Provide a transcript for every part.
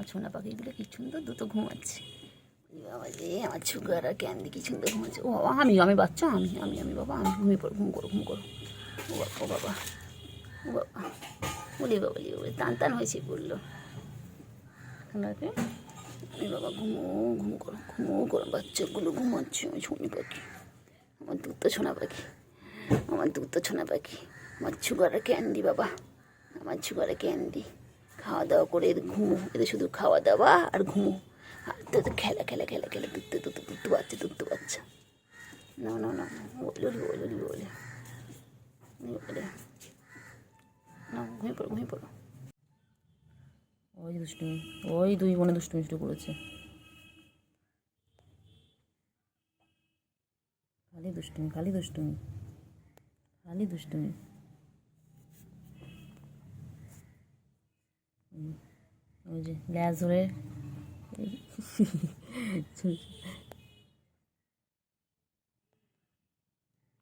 আমার সোনা পাখিগুলো কি সুন্দর দুটো ঘুমাচ্ছে। বাবা যে আমার সুগার আর ক্যান্ডি কি সুন্দর ঘুমাচ্ছে। ও বাবা আমি বাচ্চা আমি বাবা আমি ঘুমিয়ে পড়ো ঘুম করো ও বাবা ও বাবা বলি বাবা টান হয়েছে বললো ওনাকে। আমি বাবা ঘুম করো বাচ্চাগুলো ঘুমাচ্ছে। আমি সোনি পাখি, আমার দুধ তো সোনা পাখি, আমার সুগারের ক্যান্ডি বাবা, আমার সুগারের ক্যান্ডি। খাওয়া দাওয়া করে ঘুমো, এদের শুধু খাওয়া দাওয়া আর ঘুমো। আর তো খেলা দুধ বাচ্চা না বলে না ঘুমিয়ে পড়ো। ওই দুষ্টুমি, ওই দুই বোনে দুষ্টুমি শুরু করেছে। খালি দুষ্টুমি। ওই যে ল্যাজ ধরে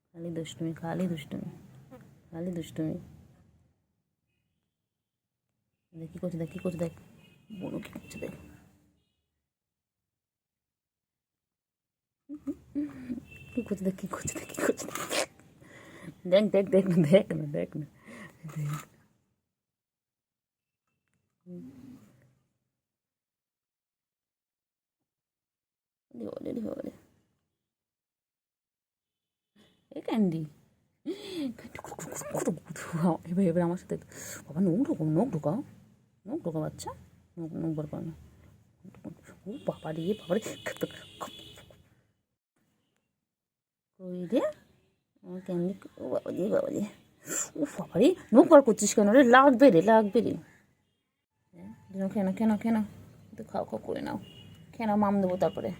খালি দুষ্টুমি। দেখ কি করছে দেখ বোনও কি করছে দেখ। কি করছে দেখ দেখ না বলে এ ক্যান্ডি এবার আমার সাথে বাবা নখ ঢোকাও বাচ্চা, নখ বার করে না। ও বাবা রে ওই রে আমার ক্যান্ডি। ও বাবা রে ও বাবা রে নখ বার করছিস কেন রে? লাগবে রে কেন একটু খাও করে নাও, খেয়ে নাও, মাম দেবো তারপরে।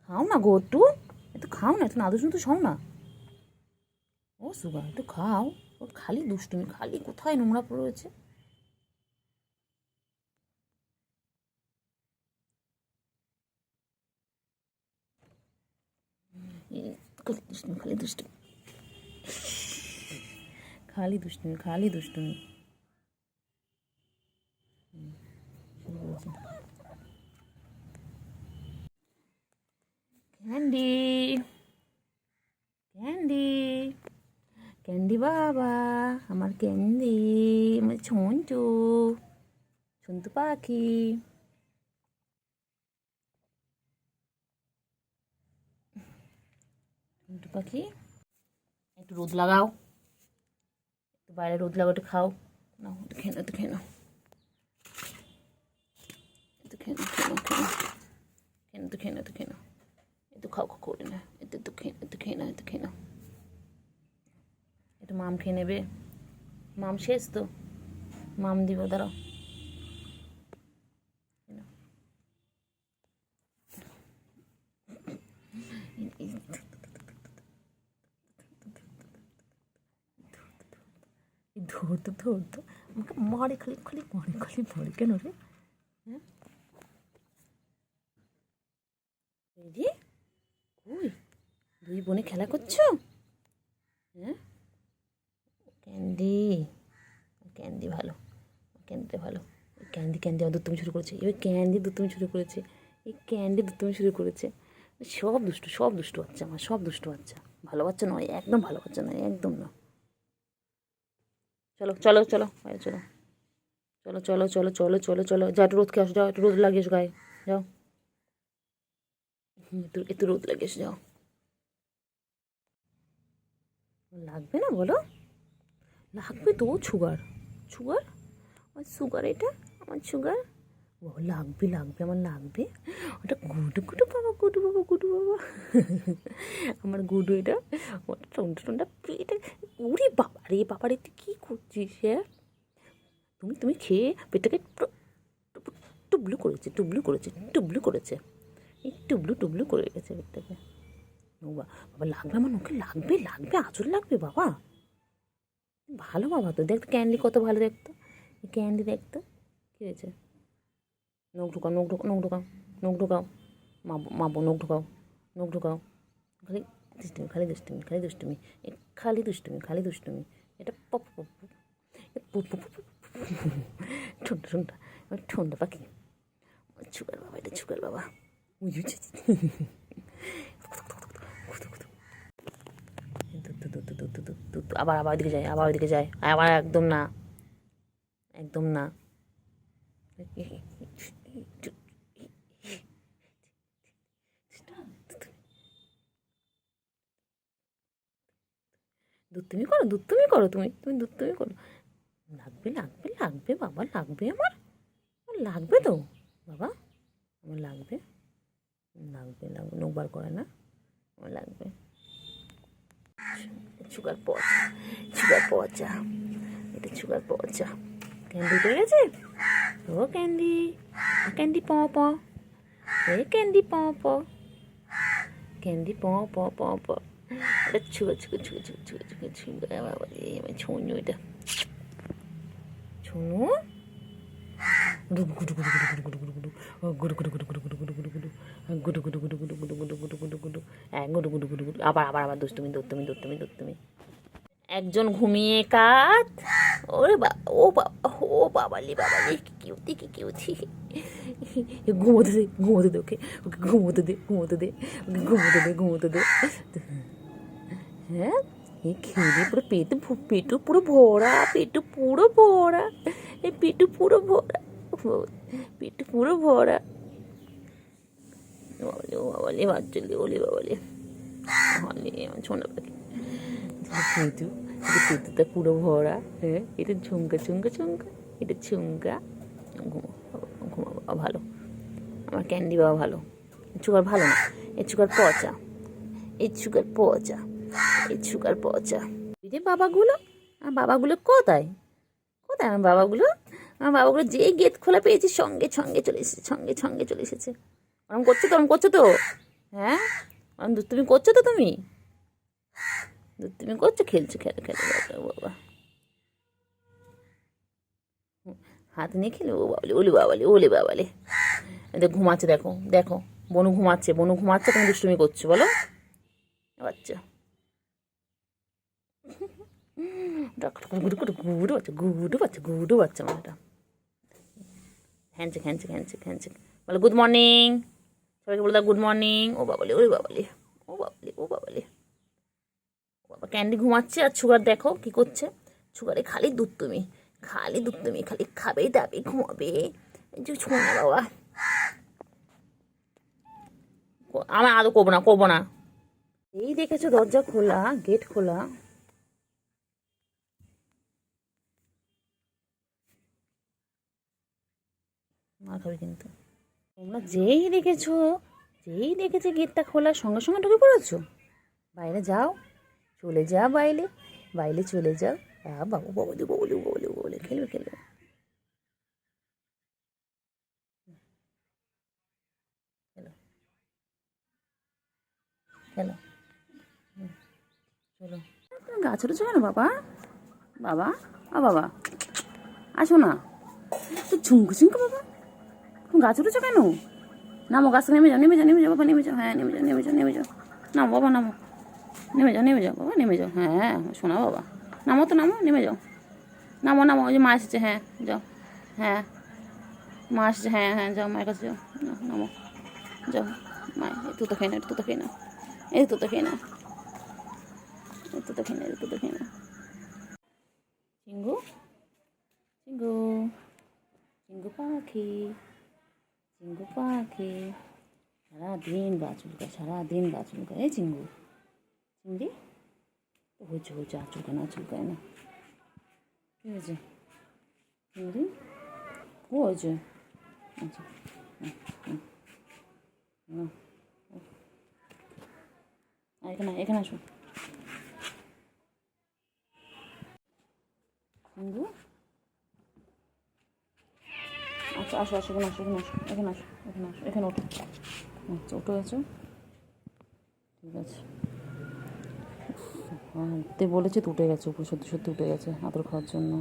খাও না গো একটু খাও না, একটু নাদুস তো সব না। ও সুগা একটু খাও। ওর খালি দুষ্টুমি, খালি কোথায় নোংরা পড়ে রয়েছে। খালি দুষ্টুমি। ক্যান্ডি বাবা, আমার ক্যান্ডি, আমার সন্তু পাখি। সন্তু পাখি একটু রোদ লাগাও, একটু বাইরে রোদ লাগাও, একটু খাও না, একটু খেয়ে নাও একটু খাও করে না, একটু খেয়ে নাও। একটু মাম খেয়ে নেবে, মাম শেষ তো, মাম দিব দাঁড়াও। ধরতো আমাকে মারে খালি কেন রে? হ্যাঁ ওই দুই বোনে খেলা করছো? হ্যাঁ ক্যান্ডি ভালো, ক্যান্ডিটা ভালো। ক্যান্ডি আমার দুধ তুমি শুরু করেছে, এবার ক্যান্ডি দুধ তুমি শুরু করেছে। সব দুষ্টু বাচ্চা আমার, সব দুষ্টু বাচ্চা, ভালো বাচ্চা নয়, একদম ভালো বাচ্চা নয়, একদম না। চলো বাইরে চলো যা একটু রোদ খেয়ে আসো, যাও একটু রোদ লাগিয়ে এসো গায়ে, যাও একটু রোদ লাগিয়ে এসো, যাও। লাগবে না বলো? লাগবে তো, সুগার এটা আমার সুগার। ও লাগবে আমার লাগবে। ওটা গুডু বাবা আমার গুডু, এটা ওটা টোনটা পেটে। উরে বাবারে তুই কী করছিস? হ্যাঁ তুমি খেয়ে পেটটাকে টুবলু করেছে এই টুবলু করে রেখেছে পেটটাকে। ও বাবা লাগবে আমার নখে, লাগবে আঁচল লাগবে বাবা। ভালো বাবা তো, দেখতো ক্যান্ডি কত ভালো দেখতো, ক্যান্ডি দেখতো। কী হয়েছে? নখ ঢুকাও মাবো নখ ঢুকাও। খালি দুষ্টুমি এটা ঠোঁটটা ঠোঁটা পাখি, সুগার বাবা, এটা সুগার বাবা। আবার আবার ওইদিকে যায়, আবার ওইদিকে যায়, আবার একদম না, একদম না। দুধ করো, দুধ করো, তুমি দুধ করো। লাগবে লাগবে লাগবে বাবা, লাগবে আমার লাগবে তো বাবা, আমার লাগবে লাগবে লাগবে, নোবার করে না, আমার লাগবে। সুগার পচা, সুগার পচা, এটা সুগার পচা। ক্যান্ডি পেয়ে গেছে, ও ক্যান্ডি, ক্যান্ডি প প, এ ক্যান্ডি প প, ক্যান্ডি প প প প। এটা ছুগা ছুগা ছুগা ছুগা ছুগা ছুগা ছুগা বাবা, আমার ছুঁয়ো, এটা ছুঁয়ো। আবার আবার আবার দুষ্টুমি দুষ্টুমি দুষ্টুমি দুষ্টুমি। একজন ঘুমিয়ে কাত, ওরে ও বাবা, ও বাবালি বাবালি, কি কিউটি, কি কিউটি। ঘুমোতে দে, ঘুমোতে দে, ওকে ওকে ঘুমোতে দে, ঘুমোতে দে, ওকে ঘুমোতে দে, ঘুমোতে দে। হ্যাঁ, এই খেয়ে পুরো পেটু পুরো ভরা, পেটু পুরো ভরা, এই পেটু পুরো ভরা, পেটু পুরো ভরা। বাবালে, ও বাবালে, বাচ্চালে, ওলে বাবালে, হলে আমার ছোনা পাখি। পেটু, এটা পেটুটা পুরো ভরা, হ্যাঁ, এটা ঝুমকা ঝুমকা ঝুমকা, এটা ঝুমকা। ঘুমো ঘুমো বাবা, ভালো, আমার ক্যান্ডি বাবা ভালো। সুগার ভালো না, এই সুগার পচা, এই সুগার পচা, এই সুগার পচা। এই যে বাবাগুলো, আমার বাবাগুলো কোথায়, কোথায় আমার বাবাগুলো? আমার বাবাগুলো যেই গেট খোলা পেয়েছি সঙ্গে সঙ্গে চলে এসেছে, সঙ্গে সঙ্গে চলে এসেছে। ওরম করছো তো, ওরম করছো তো, হ্যাঁ, ওরম তুমি করছো তো, তুমি তুমি করছো, খেলছো, খেলে খেলে বাবা, হাত নিয়ে খেলে, ও বাবালে, ওলে বাবালে, ওলে বাবালে। এদের ঘুমাচ্ছে, দেখো দেখো, বনু ঘুমাচ্ছে, বনু ঘুমাচ্ছে, তুমি দুষ্টুমি করছো বলো, বাচ্চা। গুডু বাচ্চা, গুডু বাচ্চা, গুডু বাচ্চা, আমার এটা হ্যান্ডশেক হ্যান্ডশেক হ্যান্ডশেক হ্যান্ডশেক। বলো গুড মর্নিং, সবাইকে বলে দাও গুড মর্নিং। ও বাবালে, ওরে বাবালে, ও বাবালে, ও বাবালে, বাবা ক্যান্ডি ঘুমাচ্ছে, আর সুগার দেখো কি করছে। সুগারে খালি দুধ, তুমি খালি দুধ, তুমি খালি খাবে দাবে ঘুমাবে, যে ছোঁয়া বাবা। আমার আদৌ করবো না, করবো না। এই দেখেছো দরজা খোলা, গেট খোলা, মার খাবে কিন্তু। তোমরা যেই দেখেছো, যেই দেখেছে গেটটা খোলা, সঙ্গে সঙ্গে ঢুকে পড়েছো। বাইরে যাও, চলে যা বাইরে, বাইরে চলে যাও। বাবু বাবলি বাবলি বাবলি বাবলি, খেলবে খেলবে। খেলো খেলো, চলো। তুমি গাছ উঠেছো কেন বাবা, বাবা, বাবা আসো না, তো ঝুমকু ঝুমকু বাবা, তুমি গাছ উঠেছো কেন? নামো, গাছ নেমে যাও, নেমে যাও, নেমে যাও বাবা, নেমে যাও, হ্যাঁ নেমে যাও, নেমে যাও, নেমে যাও, নামো বাবা, নামো, নেমে যাও, নেমে যাও বাবা, নেমে যাও, হ্যাঁ শোনা বাবা, নামো তো, নামো, নেমে যাও, নামো নামো, ওই যে মা এসেছে, হ্যাঁ যাও, হ্যাঁ মা এসেছে, হ্যাঁ হ্যাঁ যাও, মায়ের কাছে যাও, নামো, যাও, মা একটু তো খেয়ে না, একটু তো খেয়ে না, এই তো খেয়ে না, একটু তো খেয়ে না, একটু তো খেয়ে না। চিঙ্গু, চিঙ্গু, চিঙ্গু পাখি, চিঙ্গু পাখি, সারাদিন গা চুলকায়, সারাদিন গা চুলকায়, এই চিঙ্গু, চিংড়ি হয়েছে হয়েছে, আর চুলকায় না, চুলকায় না, কী হয়েছে চিংড়ি, ও হয়েছে, আচ্ছা, এখানে এখানে আসো চিঙ্গু, আচ্ছা আসো আসো, এখানে আসো, এখানে আসো, এখানে আসো, এখানে আসো, এখানে ওঠো, আচ্ছা উঠে গেছো, ঠিক আছে। তে বলেছে তো উঠে গেছে, উপরে সত্যি সত্যি উঠে গেছে আদর খাওয়ার জন্য।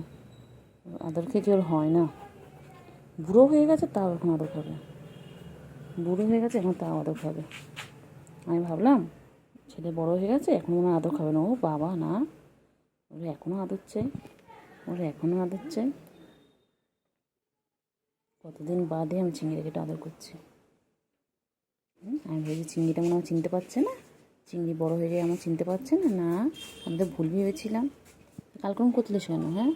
আদর খেয়ে কি আর হয় না, বুড়ো হয়ে গেছে তাও এখন আদর খাবে, বুড়ো হয়ে গেছে এখন তাও আদর খাবে। আমি ভাবলাম ছেলে বড় হয়ে গেছে এখন মনে আদর খাবে না, ও বাবা না, ওরা এখনও আদর চাই, ওরা এখনও আদর চাই। কতদিন বাদে আমি চিংড়িকে আদর করছি। আমি ভেবেছি চিংড়িটা মনে আমার চিনতে পারছে না, চিংড়ি বড় হয়ে গিয়ে আমার চিনতে পারছে না। না, আমি তো ভুল ভেবেছিলাম। কালকে আমি করতেলিস কেন? হ্যাঁ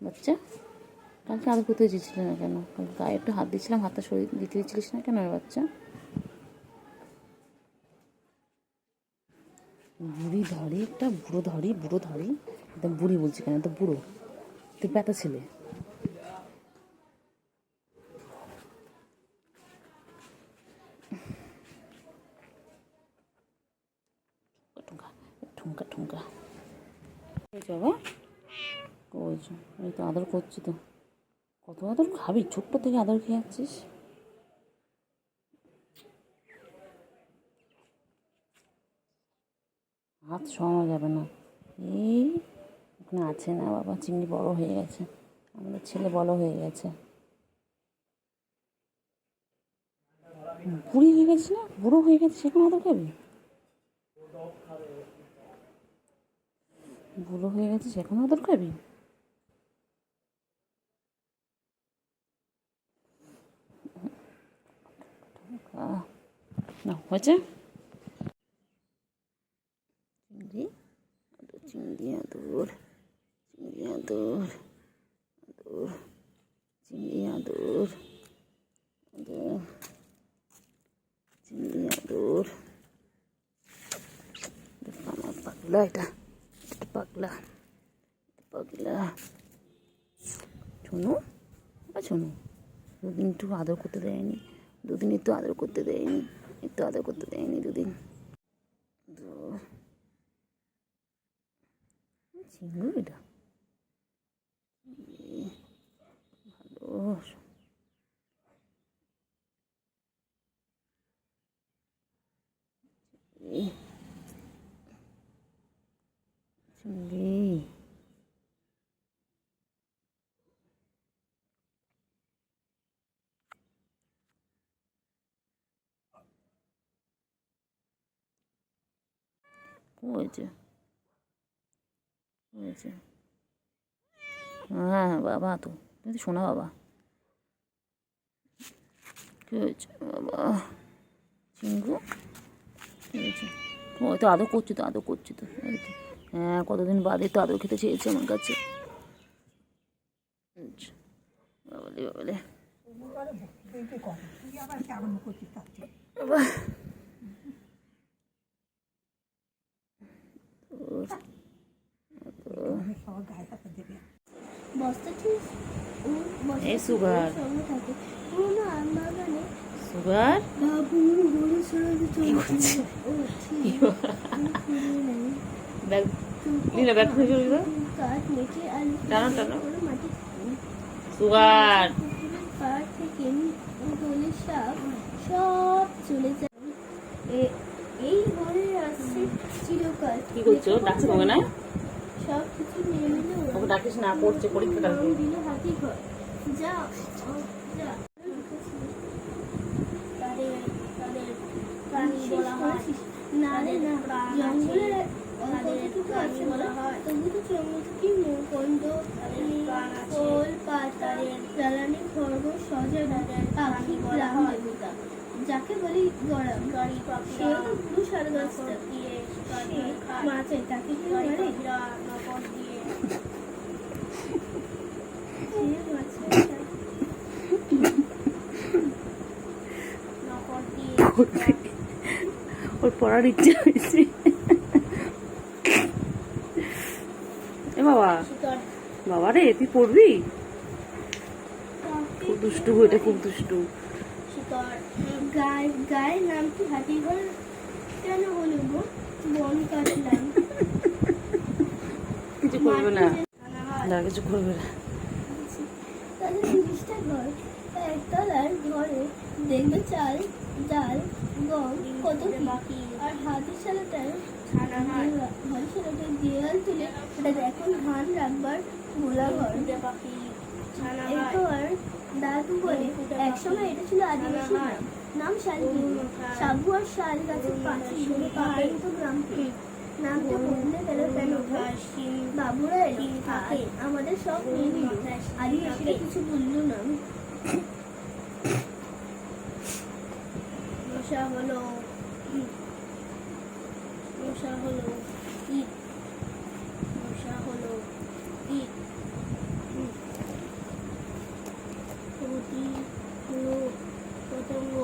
বাচ্চা, কালকে আদর করতে দিচ্ছিল না কেন? কালকে গায়ে একটু হাত দিচ্ছিলাম, হাতটা সরিয়ে দিতে দিচ্ছিলিস না কেন রে বাচ্চা? বুড়ি ধরি একটা, বুড়ো ধরি একদম। বুড়ি বলছি কেন, তো বুড়ো, তুই ব্যথা ছেলে। ঠুমকা ঠুমকা বাবা, কইছো এই তো আদর করছি তো। কত আদর খাবি? ছোট্ট থেকে আদর খেয়ে যাচ্ছিস। হাত সরানো যাবে না। এই ওখানে আছে না বাবা, চিংড়ি বড় হয়ে গেছে, আমাদের ছেলে বড় হয়ে গেছে। বুড়ি হয়ে গেছে না, বুড়ো হয়ে গেছে, সেখানে আদর খাবি? বুড়ো হয়ে গেছে সেখানে আদর খাবি? না হয়েছে। চিংড়ি আদর, চিংড়ি আদর, চিংড়ি আদর, আদর, চিংড়ি আদর, আদর, চিংড়ি আদর। আমার পাগলা, এটা পাগলা, পাগলা। শোনো শোনো, দুদিন একটু আদর করতে দেয়নি, দুদিন একটু আদর করতে দেয়নি, একটু আদর করতে দেয়নি দুদিন। চিংড়ি এটা ভালো। চিংড়ি হয়েছে, হয়েছে। হ্যাঁ বাবা, তো তুমি তো শোনা বাবা। কী হয়েছে বাবা? চিঙ্গু কী হয়েছে? ওই তো আদর করছি তো, আদর করছি তো। হ্যাঁ, কতদিন বাদে তো আদর খেতে চেয়েছে আমার কাছে। বাবালে বাবালে বাবা, এই সুগার সুগার ব্যাগ খুলে চলবে, টানো টানো। সুগার সব চলে যায়, এই ঘরে আসছে চিরকাল। কি করছো? ডাকছে তোমাকে না? সব কিছু নিয়ে নিল, ওকে ডাকিস না, পড়ছে পরীক্ষা কালকে। দিল হাতি ঘর, যা যা। তাদের তাদের প্রাণী বলা হয় না রে না, জঙ্গলে কিছু আছে বলা হয়, তবু তো জঙ্গল কি কন্দ ফল পাতা জ্বালানি খরগোশ সজা পাখি গ্রাম দেবতা যাকে বলি গরম, সেও তো পুরুষ আর গাছটা মাছে তাকে কি বলে? ওর পড়ার ইচ্ছে হয়েছে। এ বাবা, বাবা রে, তুই পড়বি? খুব দুষ্টু, এটা খুব দুষ্টু। গায়ের নাম কি হাতিঘর কেন বলবো? বন কাটলাম, কিছু করবে না, কিছু করবে না। তাদের 30টা ঘর, একতলার ঘরে দেখবে চাল ডাল গম কত বাকি, আর হাতের সালাটার দেয়াল তুলে ওটা এখন ধান রাখবার গোলা ঘর বাকি। তো আর দাদু বলে একসময় এটা ছিল আদিবাসী নাম শালগিরি, সাবু আর শাল গাছের পাখি পাহাড়ি তো গ্রামকে নামটা বদলে গেল কেন? বাবুরা এলো থাকে আমাদের সব নিয়ে নিল, আদিবাসীরা কিছু বলল না। মশা হলো মশা হলো ইট মশা হলো ইট প্রতি হলো পতঙ্গ।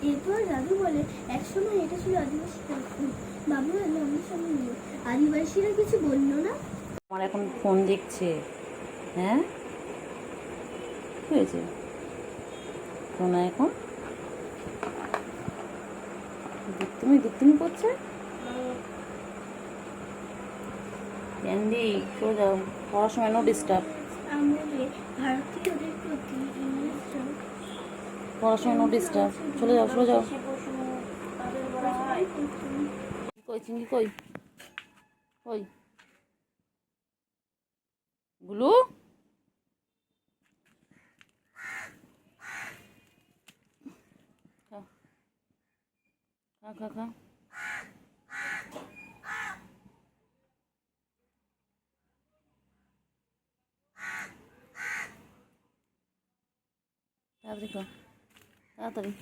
এরপর দাদু বলে একসময় এটা ছিল আদিবাসীদের খুন। বাবু আমার সঙ্গে নিয়ে আদিবাসীরা কিছু বললো না। আমার এখন ফোন দেখছে। হ্যাঁ কি হয়েছে? ফোন এখন তুমি করছে। ক্যান্ডি চলে যাও, পড়ার সময় নো ডিস্টার্ব। আমাদের ভারতীয়দের প্রতি ইংরেজরা পড়ার সময় নো ডিস্টার্ব, চলে যাও চলে যাও। কই চিংড়ি কই? কই গুলু? খা খা খা খা। তাড়াতাড়ি খা, তাড়াতাড়ি।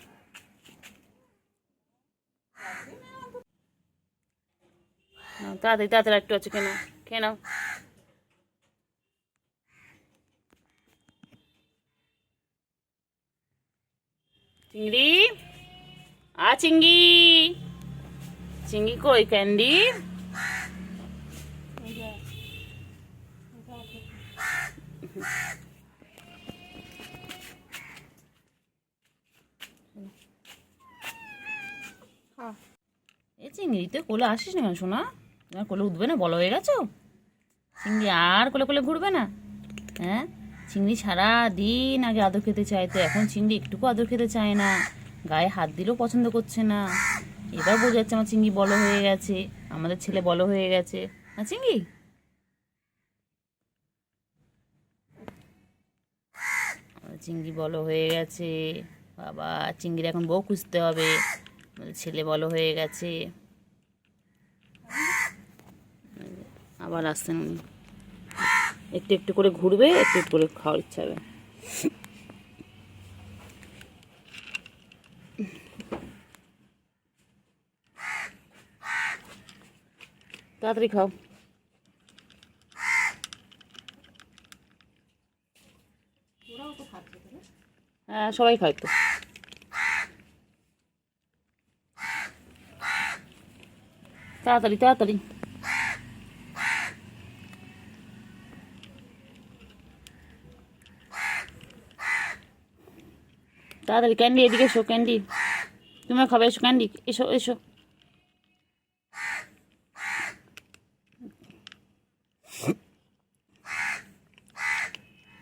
তাড়াতাড়ি তাড়াতাড়ি একটু আছে, কেন খেয়ে নাও। চিংড়ি চিংড়ি চিংড়ি কই? ক্যান্ডি এ চিংড়ি তুই কোলে আসিস না কেন শোনা? তোমার কোলে উঠবে না? বলো হয়ে গেছো? চিংড়ি আর কোলে কোলে ঘুরবে না? হ্যাঁ, চিংড়ি সারা দিন আগে আদর খেতে চাইতো, এখন চিংড়ি একটুকু আদর খেতে চায় না, গায়ে হাত দিলেও পছন্দ করছে না। এবার বোঝা যাচ্ছে আমার চিংড়ি বড় হয়ে গেছে, আমাদের ছেলে বড় হয়ে গেছে। না চিংড়ি? চিংড়ি বড় হয়ে গেছে বাবা। চিংড়ির এখন বউ খুঁজতে হবে, আমাদের ছেলে বড় হয়ে গেছে। আবার আসছেন উনি, একটু একটু করে ঘুরবে, একটু একটু করে খাওয়ার ইচ্ছা হবে। তাড়াতাড়ি খাও। হ্যাঁ সবাই খায় তো। তাড়াতাড়ি তাড়াতাড়ি। তাড়াতাড়ি ক্যান্ডি এদিকে এসো, ক্যান্ডি তুমিও খাবে, এসো ক্যান্ডি, এসো এসো।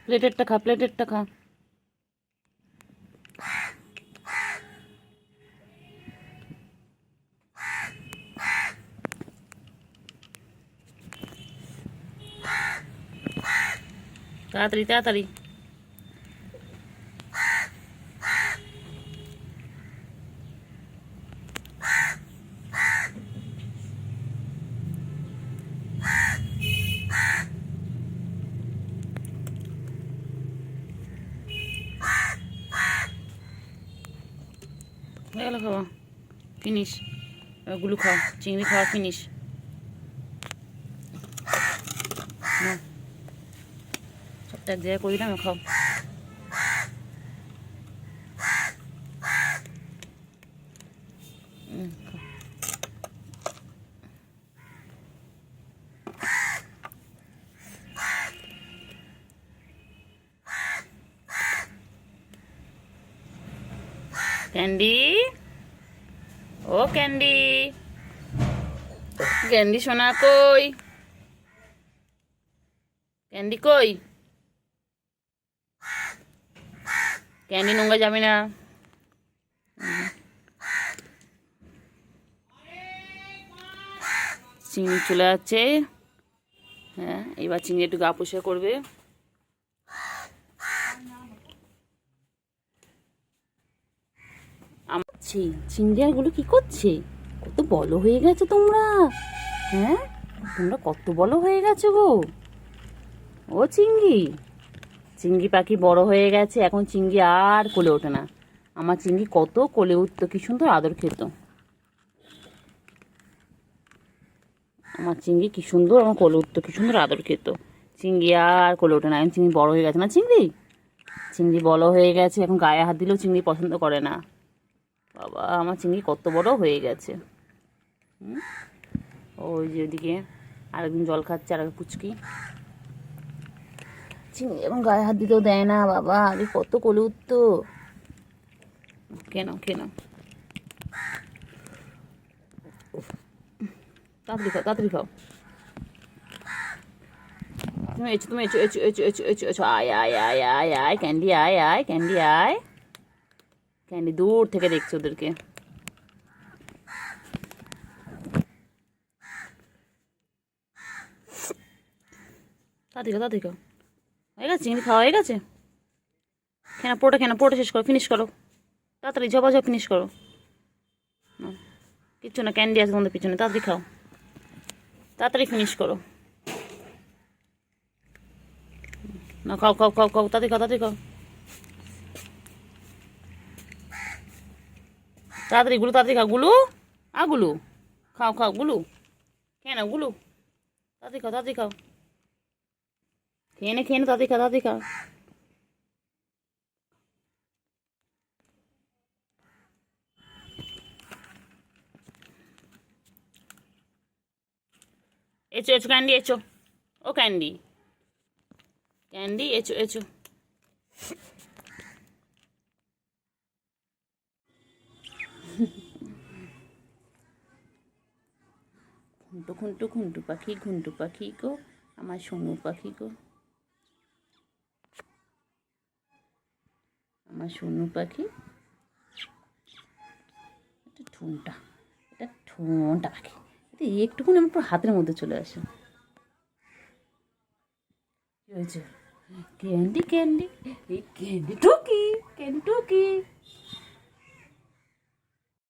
প্লেটেরটা খা, প্লেটেরটা খা। তাড়াতাড়ি তাড়াতাড়ি। হয়ে গেল খাওয়া, ফিনিশ। ওগুলো খাও, চিংড়ি খাওয়া ফিনিশ। সবটা এক জায়গায় করি না, খাও। ক্যান্ডি, ও ক্যান্ডি, ক্যান্ডি সোনা কই? ক্যান্ডি কই? ক্যান্ডি নোংরা যাবে না। চিংড়ি চলে যাচ্ছে। হ্যাঁ, এবার চিংড়ি একটু গা পরিষ্কার করবে। চিংড়িয়াগুলো কি করছে? কত বড় হয়ে গেছে তোমরা। হ্যাঁ, তোমরা কত বড় হয়ে গেছো গো। ও চিংড়ি, চিংড়ি পাখি বড় হয়ে গেছে, এখন চিংড়ি আর কোলে ওঠে না। আমার চিংড়ি কত কোলে উঠতো, কি সুন্দর আদর খেত। আমার চিংড়ি কি সুন্দর আমার কোলে উঠতো, কি সুন্দর আদর খেত। চিংড়ি আর কোলে ওঠে না, এখন চিংড়ি বড় হয়ে গেছে না। চিংড়ি চিংড়ি বড় হয়ে গেছে, এখন গায়ে হাত দিলেও চিংড়ি পছন্দ করে না। বাবা, আমার চিংড়ি কত বড় হয়ে গেছে। ওই যে ওইদিকে আরেকদিন জল খাচ্ছে, আর পুচকি চিংড়ি এখন গায়ে হাত দিতেও দেয় না। বাবা, আগে কত কোলে উঠতো। কেন কেন তাড়াতাড়ি খাও, তাড়াতাড়ি খাও। তুমি এসো এসো এসো এসো এসো এসো, আয় আয় আয় আয় আয় ক্যান্ডি, আয় আয় ক্যান্ডি, আয় ক্যান্ডি। দূর থেকে দেখছো ওদেরকে। তাড়াতাড়ি খাও, তাড়াতাড়ি খাও। হয়ে গেছে চিংড়ি খাওয়া হয়ে গেছে। পুরোটা শেষ করো, ফিনিশ করো তাড়াতাড়ি, ঝপা ফিনিশ করো। কিচ্ছু না, ক্যান্ডি আছে তোমাদের পিছনে, তাড়াতাড়ি খাও, তাড়াতাড়ি ফিনিশ করো। না, খাও খাও খাও খাও, তাড়াতাড়ি খাও, তাড়াতাড়ি খাও, তাড়াতাড়ি গুলো, তাড়াতাড়ি খাও গুলো, গুলো খাও, খাও গুলো, খেয়ে নাও গুলো, তাড়াতাড়ি খাও, তাড়াতাড়ি খাও, খেয়ে নে, তাড়াতাড়ি খাও, তাড়াতাড়ি খাও। এসো এসো ক্যান্ডি, এসো। ও ক্যান্ডি, ক্যান্ডি এসো এসো। ঘুন্টু ঘুন্টু ঘুন্টু পাখি, ঘুন্টু পাখি গো, আমার সোনু পাখি গো, আমার সোনু পাখি। এটা ঠুনটা, এটা ঠুনটা পাখি। এটা একটুখানি আমার পুরো হাতের মধ্যে চলে আসে। কি হয়েছে? ক্যান্ডি ক্যান্ডি, এই ক্যান্ডি টুকি, ক্যান্ডি টুকি।